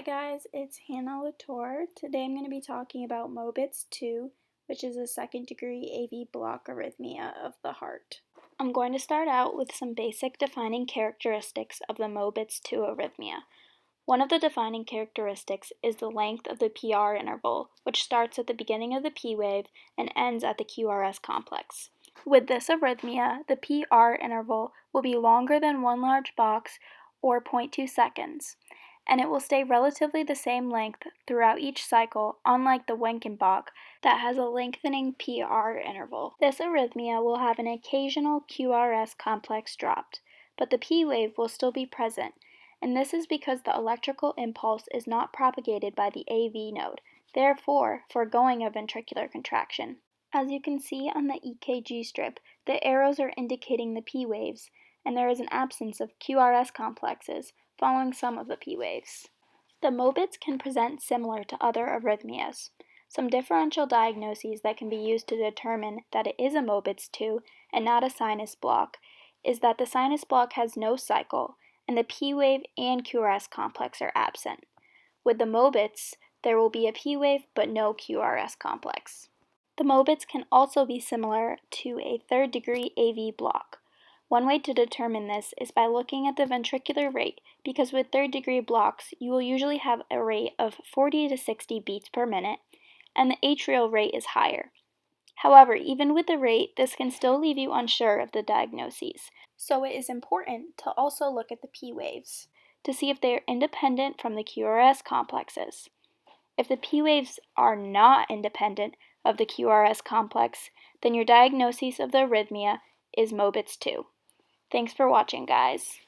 Hi guys, it's Hannah Latour. Today I'm going to be talking about Mobitz 2, which is a second-degree AV block arrhythmia of the heart. I'm going to start out with some basic defining characteristics of the Mobitz 2 arrhythmia. One of the defining characteristics is the length of the PR interval, which starts at the beginning of the P wave and ends at the QRS complex. With this arrhythmia, the PR interval will be longer than one large box or 0.2 seconds, and it will stay relatively the same length throughout each cycle, unlike the Wenkenbach that has a lengthening PR interval. This arrhythmia will have an occasional QRS complex dropped, but the P wave will still be present, and this is because the electrical impulse is not propagated by the AV node, therefore foregoing a ventricular contraction. As you can see on the EKG strip, the arrows are indicating the P waves, and there is an absence of QRS complexes following some of the P waves. The Mobitz can present similar to other arrhythmias. Some differential diagnoses that can be used to determine that it is a Mobitz 2 and not a sinus block is that the sinus block has no cycle, and the P wave and QRS complex are absent. With the Mobitz, there will be a P wave but no QRS complex. The Mobitz can also be similar to a third-degree AV block. One way to determine this is by looking at the ventricular rate, because with third-degree blocks, you will usually have a rate of 40 to 60 beats per minute, and the atrial rate is higher. However, even with the rate, this can still leave you unsure of the diagnoses, so it is important to also look at the P waves to see if they are independent from the QRS complexes. If the P waves are not independent of the QRS complex, then your diagnosis of the arrhythmia is Mobitz 2. Thanks for watching, guys.